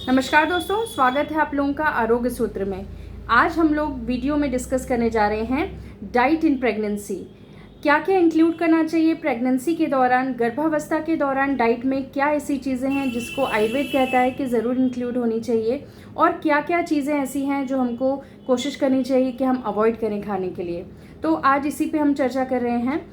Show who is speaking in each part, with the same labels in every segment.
Speaker 1: नमस्कार दोस्तों, स्वागत है आप लोगों का आरोग्य सूत्र में। आज हम लोग वीडियो में डिस्कस करने जा रहे हैं डाइट इन प्रेगनेंसी। क्या क्या इंक्लूड करना चाहिए प्रेगनेंसी के दौरान, गर्भावस्था के दौरान डाइट में क्या ऐसी चीज़ें हैं जिसको आयुर्वेद कहता है कि ज़रूर इंक्लूड होनी चाहिए, और क्या क्या चीज़ें ऐसी हैं जो हमको कोशिश करनी चाहिए कि हम अवॉइड करें खाने के लिए। तो आज इसी पे हम चर्चा कर रहे हैं।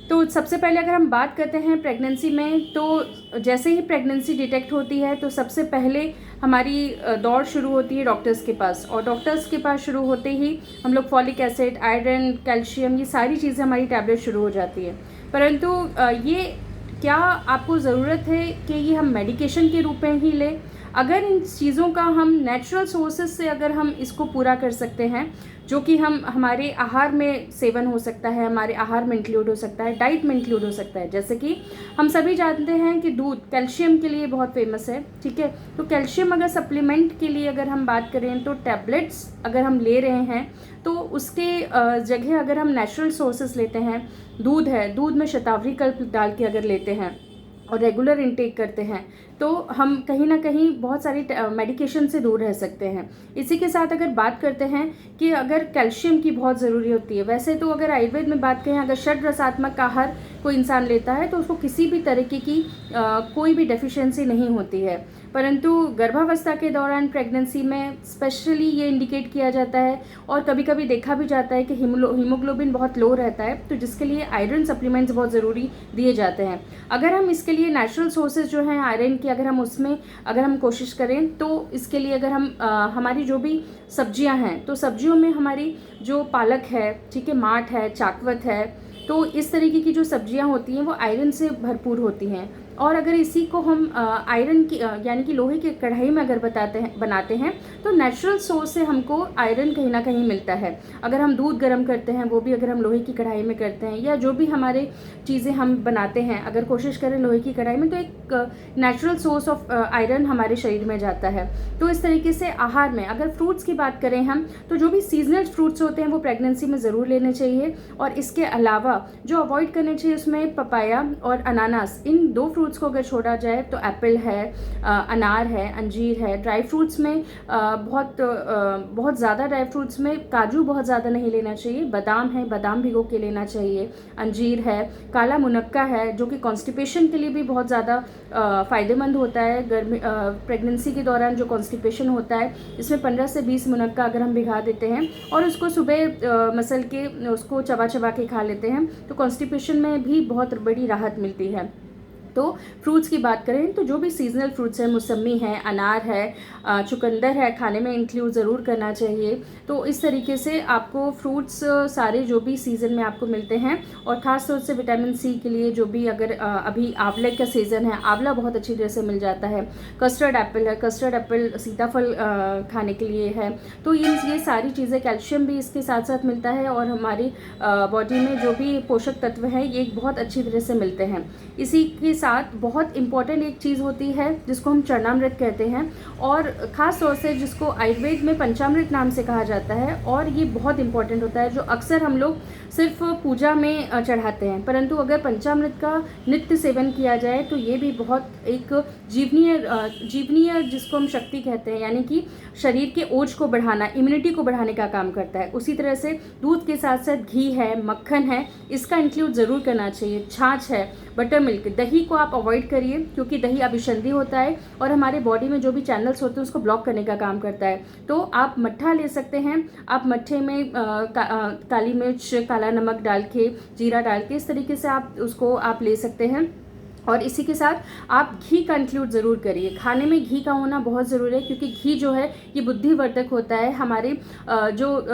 Speaker 1: तो सबसे पहले अगर हम बात करते हैं प्रेगनेंसी में, तो जैसे ही प्रेगनेंसी डिटेक्ट होती है तो सबसे पहले हमारी दौड़ शुरू होती है डॉक्टर्स के पास, और डॉक्टर्स के पास शुरू होते ही हम लोग फॉलिक एसिड, आयरन, कैल्शियम, ये सारी चीज़ें हमारी टैबलेट शुरू हो जाती है। परंतु ये क्या आपको ज़रूरत है कि ये हम मेडिकेशन के रूप में ही लें? अगर इन चीज़ों का हम नेचुरल सोर्सेज से अगर हम इसको पूरा कर सकते हैं, जो कि हम हमारे आहार में सेवन हो सकता है, हमारे आहार में इंक्लूड हो सकता है, डाइट में इंक्लूड हो सकता है। जैसे कि हम सभी जानते हैं कि दूध कैल्शियम के लिए बहुत फेमस है, ठीक है। तो कैल्शियम अगर सप्लीमेंट के लिए अगर हम बात करें तो टैबलेट्स अगर हम ले रहे हैं तो उसके जगह अगर हम नेचुरल सोर्सेज लेते हैं, दूध है, दूध में शतावरी कल्प डाल के अगर लेते हैं और रेगुलर इनटेक करते हैं तो हम कहीं ना कहीं बहुत सारी मेडिकेशन से दूर रह सकते हैं। इसी के साथ अगर बात करते हैं कि अगर कैल्शियम की बहुत ज़रूरी होती है, वैसे तो अगर आयुर्वेद में बात करें, अगर षड रसात्मक आहार कोई इंसान लेता है तो उसको किसी भी तरीके की कोई भी डेफिशिएंसी नहीं होती है। परंतु गर्भावस्था के दौरान प्रेगनेंसी में स्पेशली ये इंडिकेट किया जाता है, और कभी कभी देखा भी जाता है कि हीमोग्लोबिन बहुत लो रहता है, तो जिसके लिए आयरन सप्लीमेंट्स बहुत ज़रूरी दिए जाते हैं। अगर हम इसके लिए नेचुरल सोर्सेज जो हैं आयरन की, अगर हम उसमें अगर हम कोशिश करें तो इसके लिए अगर हम हमारी जो भी सब्जियां हैं, तो सब्जियों में हमारी जो पालक है, ठीक है, माठ है, चाकवत है, तो इस तरीके की जो सब्जियां होती हैं वो आयरन से भरपूर होती हैं। और अगर इसी को हम आयरन की यानी कि लोहे की कढ़ाई में अगर बनाते हैं तो नेचुरल सोर्स से हमको आयरन कहीं ना कहीं मिलता है। अगर हम दूध गर्म करते हैं वो भी अगर हम लोहे की कढ़ाई में करते हैं, या जो भी हमारे चीज़ें हम बनाते हैं अगर कोशिश करें लोहे की कढ़ाई में, तो एक नेचुरल सोर्स ऑफ आयरन हमारे शरीर में जाता है। तो इस तरीके से आहार में अगर फ्रूट्स की बात करें हम, तो जो भी सीजनल फ्रूट्स होते हैं वो प्रेगनेंसी में ज़रूर लेने चाहिए। और इसके अलावा जो अवॉइड करने चाहिए उसमें पपाया और अनानास, इन दो फ्रूट्स को अगर छोड़ा जाए तो एप्पल है, अनार है, अंजीर है। ड्राई फ्रूट्स में बहुत ज़्यादा ड्राई फ्रूट्स में काजू बहुत ज़्यादा नहीं लेना चाहिए। बादाम है, बादाम भिगो के लेना चाहिए। अंजीर है, काला मुनक्का है जो कि कॉन्स्टिपेशन के लिए भी बहुत ज़्यादा फ़ायदेमंद होता है। गर्मी प्रेगनेंसी के दौरान जो कॉन्स्टिपेशन होता है, इसमें 15 से 20 मुनक्का अगर हम भिगा देते हैं और उसको सुबह मसल के उसको चबा चबा के खा लेते हैं तो कॉन्स्टिपेशन में भी बहुत बड़ी राहत मिलती है। तो फ्रूट्स की बात करें तो जो भी सीजनल फ्रूट्स हैं, मौसमी है, अनार है, चुकंदर है, खाने में इंक्लूड ज़रूर करना चाहिए। तो इस तरीके से आपको फ्रूट्स सारे जो भी सीज़न में आपको मिलते हैं, और ख़ास तौर से विटामिन सी के लिए जो भी अगर अभी आंवले का सीज़न है, आंवला बहुत अच्छी तरह से मिल जाता है। कस्टर्ड एप्पल है, कस्टर्ड एप्पल सीताफल खाने के लिए है। तो ये सारी चीज़ें, कैल्शियम भी इसके साथ साथ मिलता है, और हमारी बॉडी में जो भी पोषक तत्व हैं ये बहुत अच्छी तरह से मिलते हैं। इसी के साथ बहुत इंपॉर्टेंट एक चीज़ होती है जिसको हम चरणामृत कहते हैं, और ख़ास तौर से जिसको आयुर्वेद में पंचामृत नाम से कहा जाता है। और ये बहुत इंपॉर्टेंट होता है, जो अक्सर हम लोग सिर्फ पूजा में चढ़ाते हैं, परंतु अगर पंचामृत का नित्य सेवन किया जाए तो ये भी बहुत एक जीवनीय जिसको हम शक्ति कहते हैं, यानी कि शरीर के ओज को बढ़ाना, इम्यूनिटी को बढ़ाने का काम करता है। उसी तरह से दूध के साथ साथ घी है, मक्खन है, इसका इंक्लूड ज़रूर करना चाहिए। छाछ है, बटर मिल्क, दही को आप अवॉइड करिए क्योंकि दही अभिसंधि होता है और हमारे बॉडी में जो भी चैनल्स होते हैं उसको ब्लॉक करने का काम करता है। तो आप मट्ठा ले सकते हैं। आप मट्ठे में काली मिर्च, काला नमक डाल के, जीरा डाल के, इस तरीके से आप उसको आप ले सकते हैं। और इसी के साथ आप घी का इंक्लूड ज़रूर करिए। खाने में घी का होना बहुत ज़रूरी है क्योंकि घी जो है ये बुद्धिवर्धक होता है, हमारे जो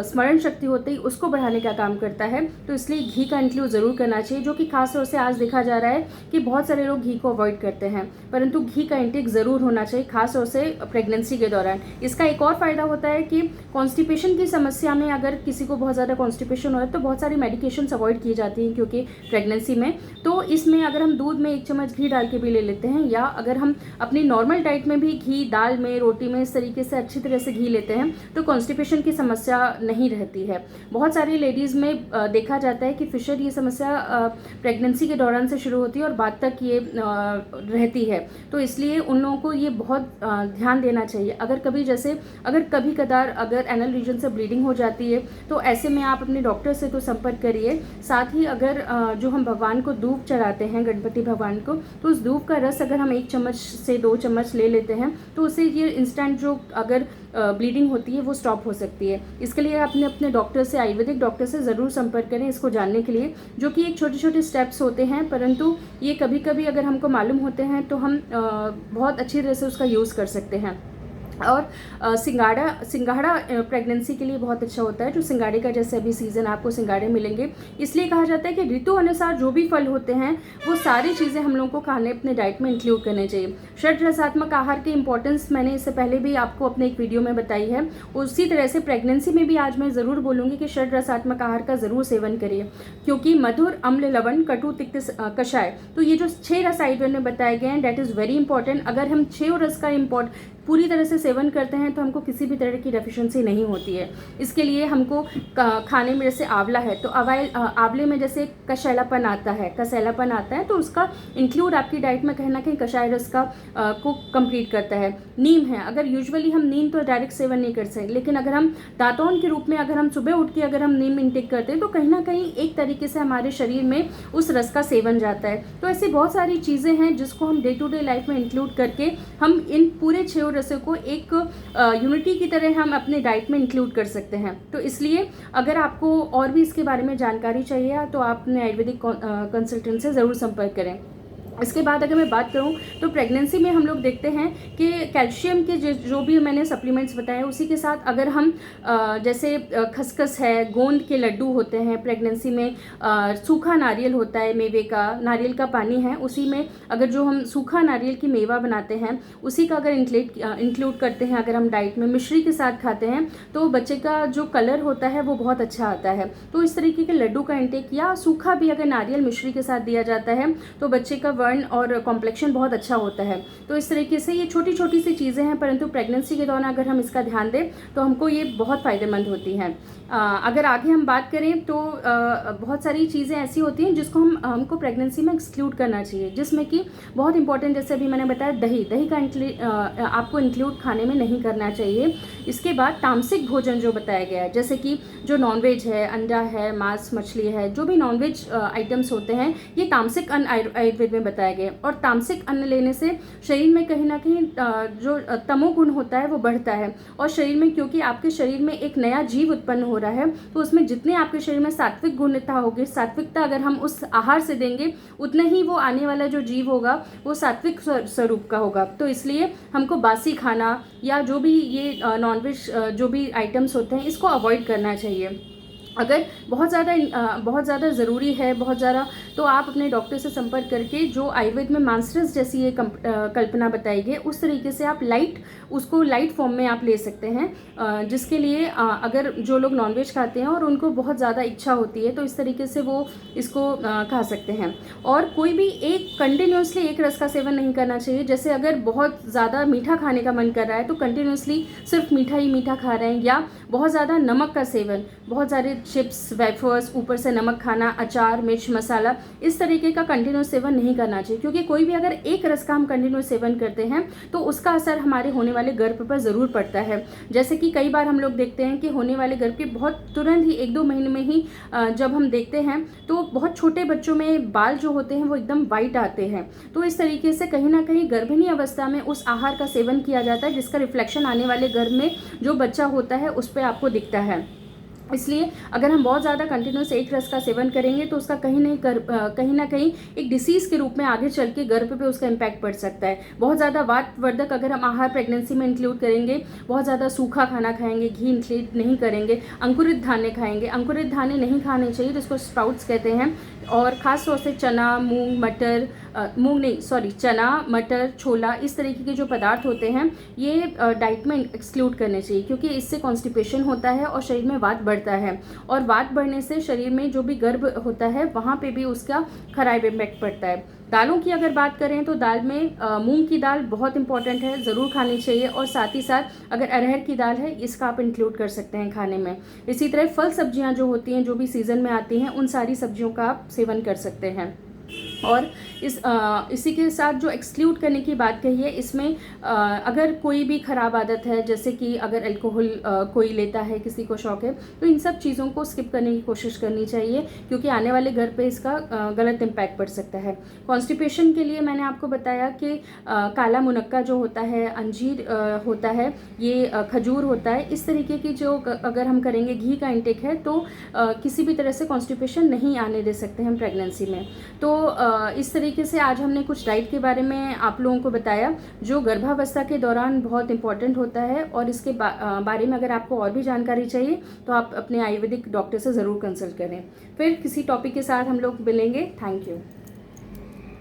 Speaker 1: स्मरण शक्ति होती है उसको बढ़ाने का काम करता है। तो इसलिए घी का इंक्लूड ज़रूर करना चाहिए, जो कि खास तौर से आज देखा जा रहा है कि बहुत सारे लोग घी को अवॉइड करते हैं, परंतु घी का इंटेक ज़रूर होना चाहिए, खास तौर से प्रेगनेंसी के दौरान। इसका एक और फ़ायदा होता है कि कॉन्स्टिपेशन की समस्या में अगर किसी को बहुत ज़्यादा कॉन्स्टिपेशन हो तो बहुत सारी मेडिकेशंस अवॉइड की जाती हैं क्योंकि प्रेगनेंसी में। तो इसमें अगर हम हम दूध में 1 चम्मच घी डाल के भी ले लेते हैं, या अगर हम अपनी नॉर्मल डाइट में भी घी दाल में, रोटी में इस तरीके से अच्छी तरह से घी लेते हैं तो कॉन्स्टिपेशन की समस्या नहीं रहती है। बहुत सारी लेडीज़ में देखा जाता है कि फिशर ये समस्या प्रेगनेंसी के दौरान से शुरू होती है और बाद तक ये रहती है। तो इसलिए उन लोगों को ये बहुत ध्यान देना चाहिए। अगर कभी कदार अगर एनल रीजन से ब्लीडिंग हो जाती है तो ऐसे में आप अपने डॉक्टर से तो संपर्क करिए। साथ ही अगर जो हम भगवान को दूब चढ़ाते हैं, गणपति भगवान को, तो उस दूब का रस अगर हम 1 चम्मच से 2 चम्मच ले लेते हैं तो उससे ये इंस्टेंट जो अगर ब्लीडिंग होती है वो स्टॉप हो सकती है। इसके लिए अपने डॉक्टर से, आयुर्वेदिक डॉक्टर से ज़रूर संपर्क करें इसको जानने के लिए, जो कि एक छोटे छोटे स्टेप्स होते हैं, परंतु ये कभी कभी अगर हमको मालूम होते हैं तो हम बहुत अच्छी तरह से उसका यूज़ कर सकते हैं। और सिंगाड़ा प्रेगनेंसी के लिए बहुत अच्छा होता है। जो सिंगाड़े का जैसे अभी सीज़न आपको सिंगाड़े मिलेंगे, इसलिए कहा जाता है कि ऋतु अनुसार जो भी फल होते हैं वो सारी चीज़ें हम लोग को खाने अपने डाइट में इंक्लूड करने चाहिए। षड रसात्मक आहार की इंपॉर्टेंस मैंने इससे पहले भी आपको अपने एक वीडियो में बताई है। उसी तरह से प्रेगनेंसी में भी आज मैं ज़रूर बोलूँगी कि षड रसात्मक आहार का ज़रूर सेवन करिए, क्योंकि मधुर, अम्ल, लवण, कटु, तिक्त, कषाय, तो ये जो 6 रस आयुर्वेद में बताए गए हैं डेट इज़ वेरी इंपॉर्टेंट। अगर हम 6 रस का पूरी तरह से सेवन करते हैं तो हमको किसी भी तरह की डेफिशिएंसी नहीं होती है। इसके लिए हमको खाने में जैसे आंवला है तो आंवले में जैसे कसैलापन आता है तो उसका इंक्लूड आपकी डाइट में कहीं ना कहीं कषाय रस का को कंप्लीट करता है। नीम है, अगर यूजुअली हम नीम तो डायरेक्ट सेवन नहीं कर सकते, लेकिन अगर हम दातौन के रूप में अगर हम सुबह उठ के अगर हम नीम इंटेक करते हैं तो कहीं ना कहीं एक तरीके से हमारे शरीर में उस रस का सेवन जाता है। तो ऐसी बहुत सारी चीज़ें हैं जिसको हम डे टू डे लाइफ में इंक्लूड करके हम इन पूरे 6 रसों को एक यूनिटी की तरह हम अपने डाइट में इंक्लूड कर सकते हैं। तो इसलिए अगर आपको और भी इसके बारे में जानकारी चाहिए तो आप अपने आयुर्वेदिक कंसल्टेंट से ज़रूर संपर्क करें। इसके बाद अगर मैं बात करूं तो प्रेगनेंसी में हम लोग देखते हैं कि कैल्शियम के जो भी मैंने सप्लीमेंट्स बताए उसी के साथ अगर हम जैसे खसखस है, गोंद के लड्डू होते हैं, प्रेगनेंसी में सूखा नारियल होता है, मेवे का, नारियल का पानी है, उसी में अगर जो हम सूखा नारियल की मेवा बनाते हैं उसी का अगर इंक्लूड करते हैं, अगर हम डाइट में मिश्री के साथ खाते हैं तो बच्चे का जो कलर होता है वो बहुत अच्छा आता है। तो इस तरीके के लड्डू का इंटेक या सूखा भी अगर नारियल मिश्री के साथ दिया जाता है तो बच्चे का और कॉम्प्लेक्शन बहुत अच्छा होता है। तो इस तरीके से ये छोटी छोटी सी चीज़ें हैं, परंतु प्रेगनेंसी के दौरान अगर हम इसका ध्यान दें तो हमको ये बहुत फ़ायदेमंद होती हैं। अगर आगे हम बात करें तो बहुत सारी चीज़ें ऐसी होती हैं जिसको हमको प्रेगनेंसी में एक्सक्लूड करना चाहिए, जिसमें कि बहुत इंपॉर्टेंट जैसे अभी मैंने बताया दही का आपको इंक्लूड खाने में नहीं करना चाहिए। इसके बाद तामसिक भोजन जो बताया गया है, जैसे कि जो नॉनवेज है, अंडा है, मांस मछली है, जो भी नॉनवेज आइटम्स होते हैं ये तामसिक अन्न आयुर्वेद में बताया गया। और तामसिक अन्न लेने से शरीर में कहीं ना कहीं जो तमोगुण होता है वो बढ़ता है, और शरीर में, क्योंकि आपके शरीर में एक नया जीव उत्पन्न हो रहा है तो उसमें जितने आपके शरीर में सात्विक गुणता होगी, सात्विकता अगर हम उस आहार से देंगे उतना ही वो आने वाला जो जीव होगा वो सात्विक स्वरूप का होगा। तो इसलिए हमको बासी खाना या जो भी ये नॉनवेज जो भी आइटम्स होते हैं इसको अवॉइड करना चाहिए। अगर बहुत ज़्यादा ज़रूरी है, बहुत ज़्यादा, तो आप अपने डॉक्टर से संपर्क करके जो आयुर्वेद में मांसरस जैसी ये कल्पना बताई गई उस तरीके से आप उसको लाइट फॉर्म में आप ले सकते हैं, जिसके लिए अगर जो लोग नॉनवेज खाते हैं और उनको बहुत ज़्यादा इच्छा होती है तो इस तरीके से वो इसको खा सकते हैं। और कोई भी कंटिन्यूसली एक रस का सेवन नहीं करना चाहिए। जैसे अगर बहुत ज़्यादा मीठा खाने का मन कर रहा है तो कंटिन्यूसली सिर्फ मीठा ही मीठा खा रहे हैं, या बहुत ज़्यादा नमक का सेवन, बहुत सारे चिप्स, वेफर्स, ऊपर से नमक खाना, अचार, मिर्च मसाला, इस तरीके का कंटिन्यूस सेवन नहीं करना चाहिए। क्योंकि कोई भी अगर एक रस का हम कंटिन्यूस सेवन करते हैं तो उसका असर हमारे होने वाले गर्भ पर ज़रूर पड़ता है। जैसे कि कई बार हम लोग देखते हैं कि होने वाले गर्भ के बहुत तुरंत ही 1-2 महीने में ही जब हम देखते हैं तो बहुत छोटे बच्चों में बाल जो होते हैं वो एकदम वाइट आते हैं। तो इस तरीके से कहीं ना कहीं गर्भिणी अवस्था में उस आहार का सेवन किया जाता है जिसका रिफ्लेक्शन आने वाले गर्भ में जो बच्चा होता है उस पर आपको दिखता है। इसलिए अगर हम बहुत ज़्यादा कंटिन्यूस एक रस का सेवन करेंगे तो उसका कहीं ना कहीं एक डिसीज़ के रूप में आगे चल के गर्भ पे उसका इम्पैक्ट पड़ सकता है। बहुत ज़्यादा वातवर्धक अगर हम आहार प्रेगनेंसी में इंक्लूड करेंगे, बहुत ज़्यादा सूखा खाना खाएंगे, घी इंक्लूड नहीं करेंगे, अंकुरित धान्य खाएंगे, अंकुरित धान्य नहीं खाने चाहिए जिसको स्प्राउट्स कहते हैं, और ख़ास तौर से चना, चना, मटर, छोला, इस तरीके के जो पदार्थ होते हैं ये डाइट में एक्सक्लूड करने चाहिए, क्योंकि इससे कॉन्स्टिपेशन होता है और शरीर में वात बढ़ता है, और वात बढ़ने से शरीर में जो भी गर्भ होता है वहाँ पे भी उसका खराब इम्पैक्ट पड़ता है। दालों की अगर बात करें तो दाल में मूंग की दाल बहुत इंपॉर्टेंट है, ज़रूर खानी चाहिए। और साथ ही साथ अगर अरहर की दाल है, इसका आप इंक्लूड कर सकते हैं खाने में। इसी तरह फल सब्जियां जो होती हैं, जो भी सीज़न में आती हैं, उन सारी सब्जियों का आप सेवन कर सकते हैं। और इसी के साथ जो एक्सक्लूड करने की बात कही है, इसमें अगर कोई भी ख़राब आदत है, जैसे कि अगर अल्कोहल कोई लेता है, किसी को शौक है, तो इन सब चीज़ों को स्किप करने की कोशिश करनी चाहिए, क्योंकि आने वाले घर पे इसका गलत इम्पैक्ट पड़ सकता है। कॉन्स्टिपेशन के लिए मैंने आपको बताया कि काला मुनक्का जो होता है, अंजीर होता है, ये खजूर होता है, इस तरीके की जो अगर हम करेंगे, घी का इंटेक है, तो किसी भी तरह से कॉन्स्टिपेशन नहीं आने दे सकते हम प्रेगनेंसी में। तो इस तरीके से आज हमने कुछ डाइट के बारे में आप लोगों को बताया, जो गर्भावस्था के दौरान बहुत इंपॉर्टेंट होता है। और इसके बारे में अगर आपको और भी जानकारी चाहिए तो आप अपने आयुर्वेदिक डॉक्टर से ज़रूर कंसल्ट करें। फिर किसी टॉपिक के साथ हम लोग मिलेंगे। Thank you.